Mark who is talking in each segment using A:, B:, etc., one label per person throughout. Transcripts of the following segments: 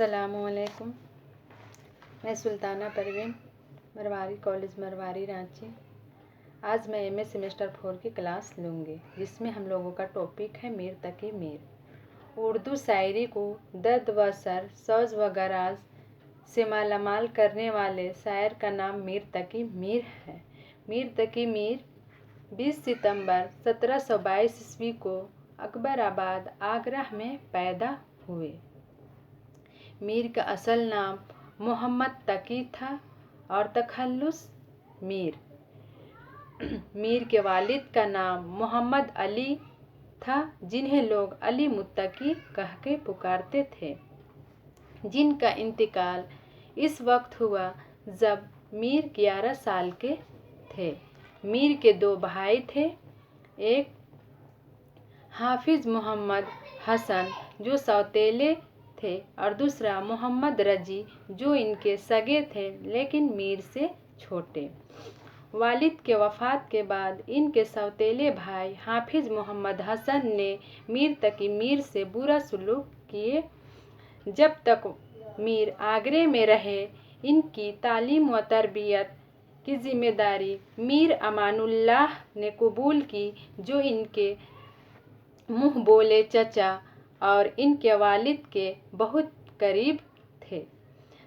A: السلام علیکم. میں سلطانہ پروین مرواری کالج مرواری رانچی. آج میں ایم اے سیمسٹر 4 کی کلاس لوں گی جس میں ہم لوگوں کا ٹاپک ہے میر تقی میر. اردو شاعری کو درد و سر سوز و گراز سے مالا مال کرنے والے شاعر کا نام میر تقی میر ہے. میر تقی میر 20 ستمبر 1722 عیسوی کو اکبر آباد آگرہ میں پیدا ہوئے. میر کا اصل نام محمد تقی تھا اور تخلص میر. میر کے والد کا نام محمد علی تھا جنہیں لوگ علی متقی کہہ کے پکارتے تھے، جن کا انتقال اس وقت ہوا جب میر 11 سال کے تھے. میر کے 2 بھائی تھے، ایک حافظ محمد حسن جو سوتیلے تھے اور دوسرا محمد رضی جو ان کے سگے تھے لیکن میر سے چھوٹے. والد کے وفات کے بعد ان کے سوتیلے بھائی حافظ محمد حسن نے میر تقی میر سے برا سلوک کیے. جب تک میر آگرے میں رہے ان کی تعلیم و تربیت کی ذمہ داری میر امان اللہ نے قبول کی جو ان کے منہ بولے چچا اور ان کے والد کے بہت قریب تھے.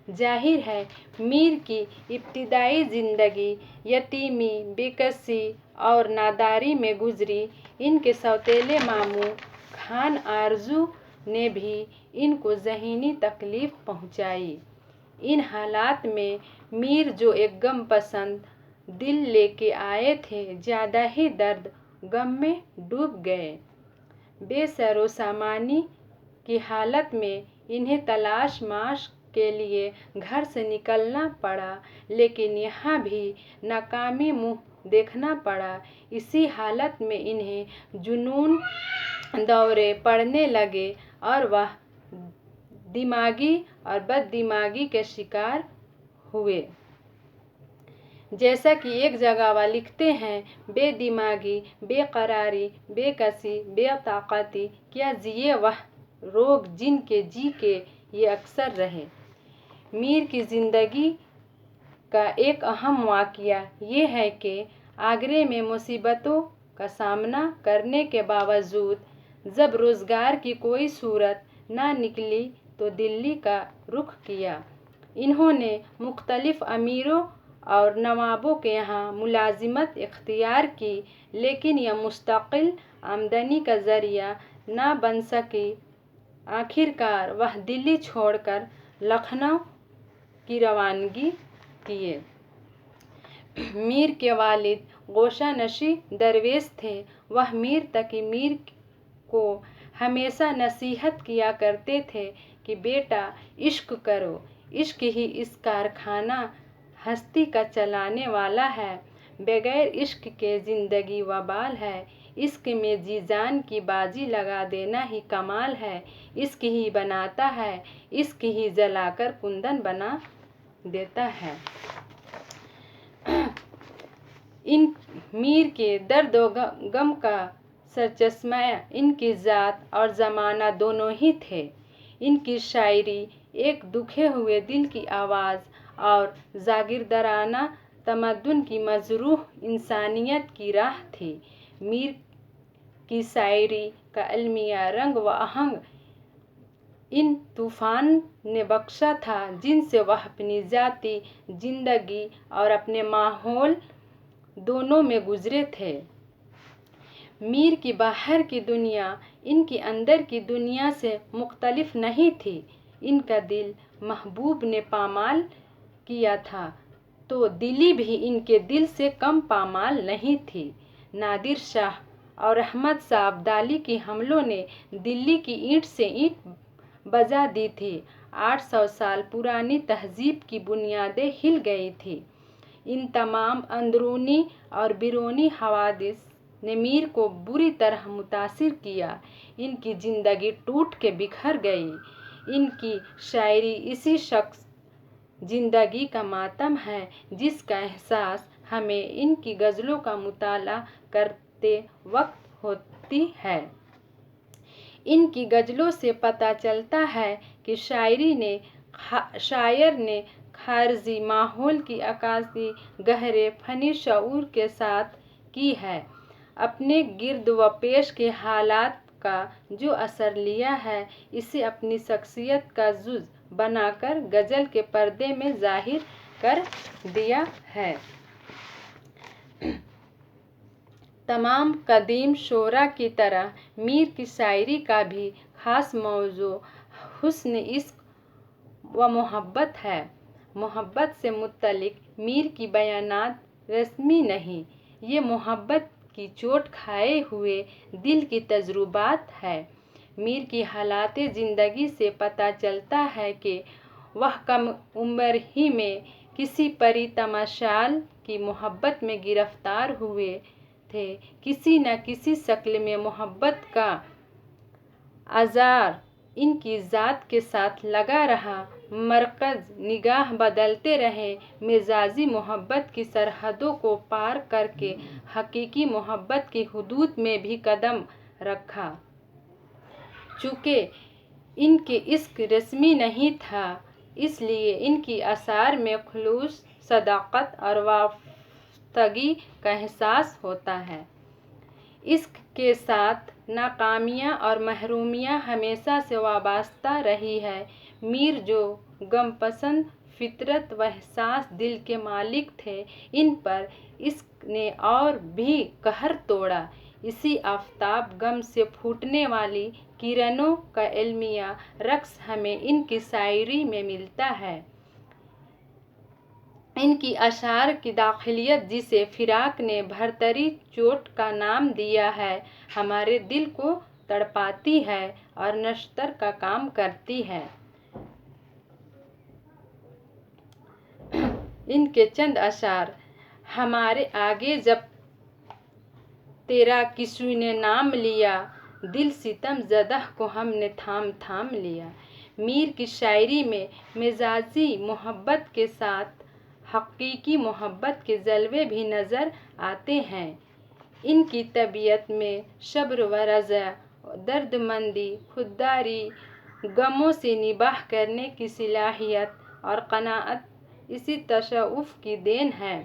A: ظاہر ہے میر کی ابتدائی زندگی یتیمی، بے کسی اور ناداری میں گزری. ان کے سوتیلے ماموں خان آرزو نے بھی ان کو ذہنی تکلیف پہنچائی. ان حالات میں میر جو ایک غم پسند دل لے کے آئے تھے زیادہ ہی درد غم میں ڈوب گئے. بے سر و سامانی کی حالت میں انہیں تلاش معاش کے لیے گھر سے نکلنا پڑا لیکن یہاں بھی ناکامی منہ دیکھنا پڑا. اسی حالت میں انہیں جنون دورے پڑنے لگے اور وہ دماغی اور بد دماغی کے شکار ہوئے. جیسا کہ ایک جگہ وہ لکھتے ہیں: بے دماغی، بے قراری، بے کسی، بے طاقتی، کیا جیے وہ روگ جن کے جی کے یہ اکثر رہے. میر کی زندگی کا ایک اہم واقعہ یہ ہے کہ آگرے میں مصیبتوں کا سامنا کرنے کے باوجود جب روزگار کی کوئی صورت نہ نکلی تو دلی کا رخ کیا. انہوں نے مختلف امیروں اور نوابوں کے یہاں ملازمت اختیار کی لیکن یہ مستقل آمدنی کا ذریعہ نہ بن سکی. آخر کار وہ دلی چھوڑ کر لکھنؤ کی روانگی کیے. میر کے والد گوشہ نشین درویش تھے. وہ میر تقی میر کو ہمیشہ نصیحت کیا کرتے تھے کہ بیٹا عشق کرو، عشق ہی اس کارخانہ ہستی کا چلانے والا ہے. بغیر عشق کے زندگی وبال ہے. عشق میں جی جان کی بازی لگا دینا ہی کمال ہے. عشق ہی بناتا ہے، عشق ہی جلا کر کندن بنا دیتا ہے. ان میر کے درد و غم کا سرچشمہ ان کی ذات اور زمانہ دونوں ہی تھے. ان کی شاعری ایک دکھے ہوئے دل کی آواز اور جاگیردارانہ تمدن کی مجروح انسانیت کی راہ تھی. میر کی شاعری کا المیہ رنگ و آہنگ ان طوفان نے بخشا تھا جن سے وہ اپنی ذاتی زندگی اور اپنے ماحول دونوں میں گزرے تھے. میر کی باہر کی دنیا ان کی اندر کی دنیا سے مختلف نہیں تھی. ان کا دل محبوب نے پامال کیا تھا تو دلی بھی ان کے دل سے کم پامال نہیں تھی. نادر شاہ اور احمد شاہ ابدالی کے حملوں نے دلی کی اینٹ سے اینٹ بجا دی تھی. 800 سال پرانی تہذیب کی بنیادیں ہل گئی تھیں. ان تمام اندرونی اور بیرونی حوادث نے میر کو بری طرح متاثر کیا. ان کی زندگی ٹوٹ کے بکھر گئی. ان کی شاعری اسی شخص زندگی کا ماتم ہے جس کا احساس ہمیں ان کی غزلوں کا مطالعہ کرتے وقت ہوتی ہے. ان کی غزلوں سے پتہ چلتا ہے کہ شاعر نے خارجی ماحول کی عکاسی گہرے فنی شعور کے ساتھ کی ہے۔ اپنے گرد و پیش کے حالات کا جو اثر لیا ہے، اسے اپنی شخصیت کا جز بنا کر غزل کے پردے میں ظاہر کر دیا ہے۔ تمام قدیم شعراء کی طرح میر کی شاعری کا بھی خاص موضوع حسن عشق و محبت ہے۔ محبت سے متعلق میر کی بیانات رسمی نہیں، یہ محبت کی چوٹ کھائے ہوئے دل کی تجربات ہے۔ میر کی حالات زندگی سے پتہ چلتا ہے کہ وہ کم عمر ہی میں کسی پری تماشال کی محبت میں گرفتار ہوئے تھے۔ کسی نہ کسی شکل میں محبت کا آزار ان کی ذات کے ساتھ لگا رہا، مرکز نگاہ بدلتے رہے، مجازی محبت کی سرحدوں کو پار کر کے حقیقی محبت کی حدود میں بھی قدم رکھا۔ چونکہ ان کے عشق رسمی نہیں تھا، اس لیے ان کی اشعار میں خلوص، صداقت اور وابستگی کا احساس ہوتا ہے۔ عشق کے ساتھ ناکامیاں اور محرومیاں ہمیشہ سے وابستہ رہی ہیں۔ میر جو غم پسند فطرت و حساس دل کے مالک تھے، ان پر عشق نے اور بھی قہر توڑا۔ اسی آفتاب غم سے پھوٹنے والی کرنوں کا المیہ رقص ہمیں ان کی شاعری میں ملتا ہے۔ ان کی اشعار کی داخلیت، جسے فراق نے بھرتری چوٹ کا نام دیا ہے، ہمارے دل کو تڑپاتی ہے اور نشتر کا کام کرتی ہے۔ ان کے چند اشعار: ہمارے آگے جب تیرا کسی نے نام لیا، دل ستم زدہ کو ہم نے تھام تھام لیا۔ میر کی شاعری میں مجازی محبت کے ساتھ حقیقی محبت کے جلوے بھی نظر آتے ہیں۔ ان کی طبیعت میں صبر و رضا، دردمندی، خودداری، غموں سے نباہ کرنے کی صلاحیت اور قناعت اسی تصوف کی دین ہے۔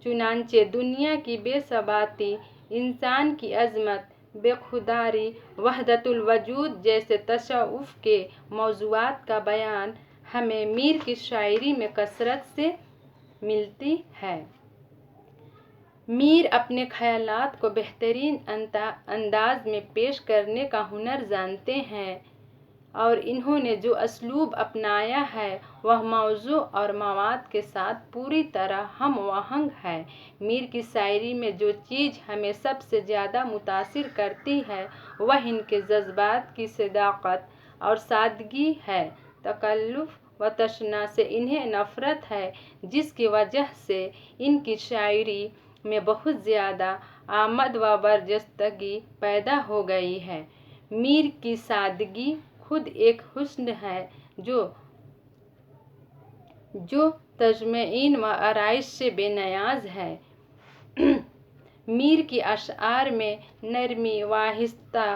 A: چنانچہ دنیا کی بے ثباتی، انسان کی عظمت، بے خوداری، وحدت الوجود جیسے تصوف کے موضوعات کا بیان ہمیں میر کی شاعری میں کثرت سے ملتی ہے۔ میر اپنے خیالات کو بہترین انداز میں پیش کرنے کا ہنر جانتے ہیں، اور انہوں نے جو اسلوب اپنایا ہے وہ موضوع اور مواد کے ساتھ پوری طرح ہم آہنگ ہے۔ میر کی شاعری میں جو چیز ہمیں سب سے زیادہ متاثر کرتی ہے وہ ان کے جذبات کی صداقت اور سادگی ہے۔ تکلف و تشنع سے انہیں نفرت ہے، جس کی وجہ سے ان کی شاعری میں بہت زیادہ آمد و برجستگی پیدا ہو گئی ہے۔ میر کی سادگی خود ایک حسن ہے جو تجمعین و آرائش سے بے نیاز ہے۔ میر کی اشعار میں نرمی، آہستہ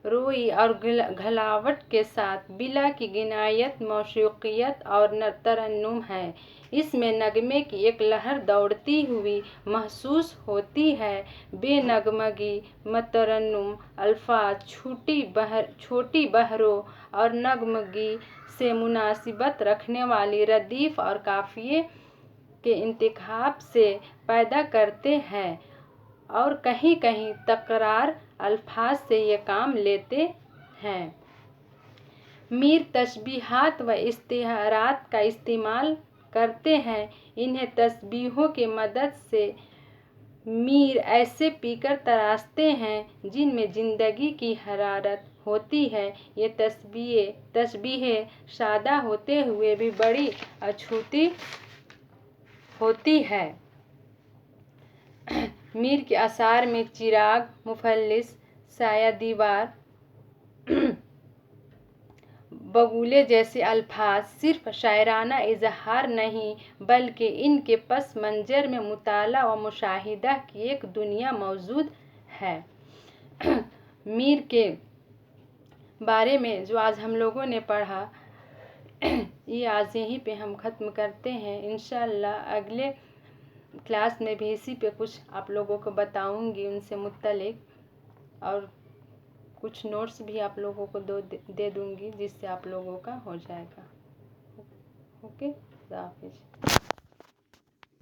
A: روئی اور گھلاوٹ کے ساتھ بلا کی غنایت، موسیقیت اور ترنم ہے۔ اس میں نغمے کی ایک لہر دوڑتی ہوئی محسوس ہوتی ہے۔ بے نغمگی، مترنم الفاظ، چھوٹی بحروں اور نغمگی سے مناسبت رکھنے والی ردیف اور قافیے کے انتخاب سے پیدا کرتے ہیں، اور کہیں کہیں تکرار الفاظ سے یہ کام لیتے ہیں۔ میر تشبیہات و استعارات کا استعمال کرتے ہیں۔ انہیں تشبیہوں کی مدد سے میر ایسے پیکر تراشتے ہیں جن میں زندگی کی حرارت ہوتی ہے۔ یہ تشبیہیں سادہ ہوتے ہوئے بھی بڑی اچھوتی ہوتی ہیں۔ میر کے اشعار میں چراغ، مفلس، سایہ دیوار، بگولے جیسے الفاظ صرف شاعرانہ اظہار نہیں بلکہ ان کے پس منظر میں مطالعہ و مشاہدہ کی ایک دنیا موجود ہے۔ میر کے بارے میں جو آج ہم لوگوں نے پڑھا یہ آج یہیں پہ ہم ختم کرتے ہیں۔ انشاءاللہ اگلے کلاس میں بھی اسی پہ کچھ آپ لوگوں کو بتاؤں گی ان سے متعلق، اور کچھ نوٹس بھی آپ لوگوں کو دے دوں گی جس سے آپ لوگوں کا ہو جائے گا۔ اوکے، خدا حافظ۔